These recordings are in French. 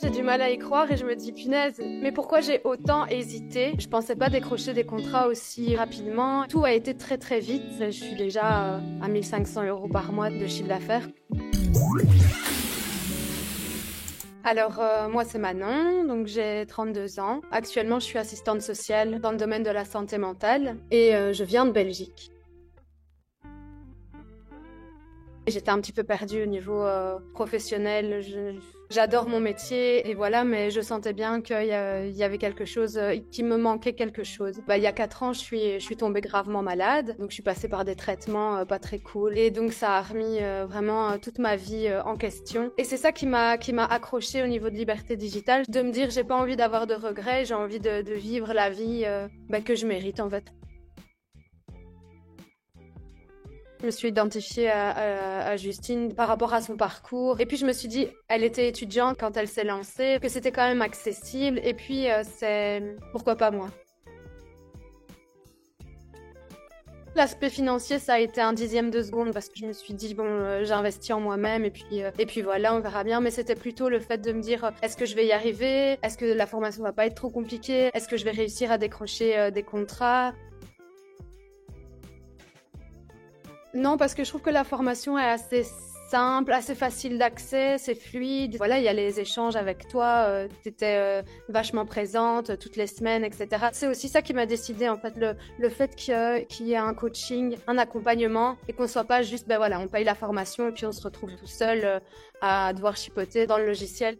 J'ai du mal à y croire et je me dis punaise, mais pourquoi j'ai autant hésité? Je pensais pas décrocher des contrats aussi rapidement. Tout a été très très vite. Je suis déjà à 1500 € par mois de chiffre d'affaires. Alors moi c'est Manon, donc j'ai 32 ans. Actuellement je suis assistante sociale dans le domaine de la santé mentale et je viens de Belgique. J'étais un petit peu perdue au niveau professionnel. J'adore mon métier et voilà, mais je sentais bien qu'il y avait quelque chose, qui me manquait quelque chose. Il y a 4 ans, je suis tombée gravement malade, donc je suis passée par des traitements pas très cool et donc ça a remis vraiment toute ma vie en question. Et c'est ça qui m'a accrochée au niveau de liberté digitale, de me dire j'ai pas envie d'avoir de regrets, j'ai envie de vivre la vie que je mérite en fait. Je me suis identifiée à Justine par rapport à son parcours. Et puis je me suis dit, elle était étudiante quand elle s'est lancée, que c'était quand même accessible. Et puis pourquoi pas moi? L'aspect financier, ça a été un dixième de seconde parce que je me suis dit, bon, j'ai investi en moi-même et puis voilà, on verra bien. Mais c'était plutôt le fait de me dire, est-ce que je vais y arriver? Est-ce que la formation va pas être trop compliquée? Est-ce que je vais réussir à décrocher des contrats? Non, parce que je trouve que la formation est assez simple, assez facile d'accès, c'est fluide. Voilà, il y a les échanges avec toi, t'étais vachement présente toutes les semaines, etc. C'est aussi ça qui m'a décidé en fait, le fait qu'il y ait un coaching, un accompagnement et qu'on soit pas juste, ben voilà, on paye la formation et puis on se retrouve tout seul à devoir chipoter dans le logiciel.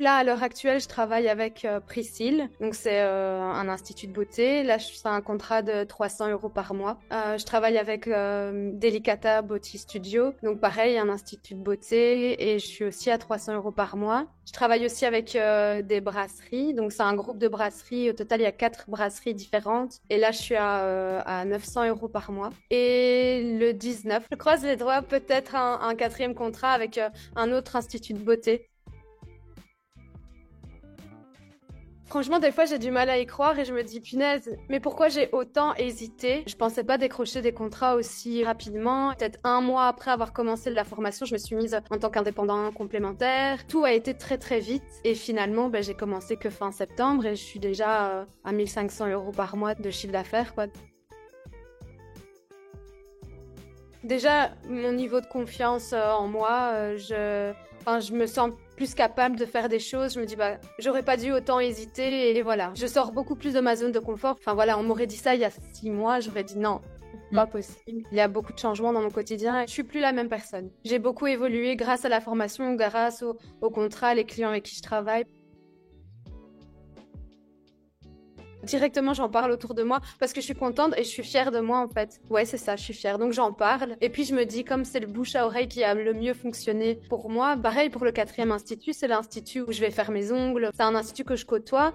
Là, à l'heure actuelle, je travaille avec Priscille. Donc, c'est un institut de beauté. Là, c'est un contrat de 300 € par mois. Je travaille avec Delicata Beauty Studio. Donc, pareil, un institut de beauté. Et je suis aussi à 300 € par mois. Je travaille aussi avec des brasseries. Donc, c'est un groupe de brasseries. Au total, il y a 4 brasseries différentes. Et là, je suis à 900 € par mois. Et le 19, je croise les doigts, peut-être un quatrième contrat avec un autre institut de beauté. Franchement, des fois, j'ai du mal à y croire et je me dis, punaise, mais pourquoi j'ai autant hésité? Je pensais pas décrocher des contrats aussi rapidement. Peut-être un mois après avoir commencé la formation, je me suis mise en tant qu'indépendant complémentaire. Tout a été très très vite et finalement, j'ai commencé que fin septembre et je suis déjà à 1500 € par mois de chiffre d'affaires, quoi. Déjà, mon niveau de confiance en moi, je me sens plus capable de faire des choses. Je me dis, j'aurais pas dû autant hésiter et voilà. Je sors beaucoup plus de ma zone de confort. Enfin voilà, on m'aurait dit ça il y a 6 mois, j'aurais dit non. Pas possible. Il y a beaucoup de changements dans mon quotidien. Je suis plus la même personne. J'ai beaucoup évolué grâce à la formation, grâce au contrat, les clients avec qui je travaille. Directement, j'en parle autour de moi parce que je suis contente et je suis fière de moi en fait. Ouais, c'est ça, je suis fière. Donc j'en parle. Et puis je me dis, comme c'est le bouche à oreille qui a le mieux fonctionné pour moi, pareil pour le quatrième institut, c'est l'institut où je vais faire mes ongles. C'est un institut que je côtoie.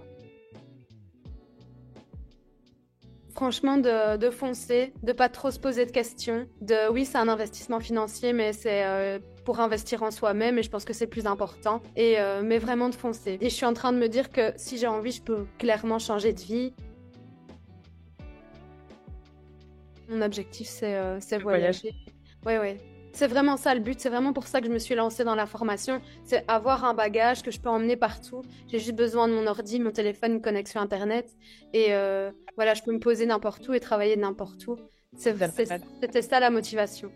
Franchement, de foncer, de pas trop se poser de questions. Oui, c'est un investissement financier, mais c'est pour investir en soi-même et je pense que c'est le plus important. Mais vraiment de foncer. Et je suis en train de me dire que si j'ai envie, je peux clairement changer de vie. Mon objectif, c'est voyager. Ouais, ouais. C'est vraiment ça le but. C'est vraiment pour ça que je me suis lancée dans la formation. C'est avoir un bagage que je peux emmener partout. J'ai juste besoin de mon ordi, mon téléphone, une connexion Internet. Et voilà, je peux me poser n'importe où et travailler n'importe où. C'était ça la motivation.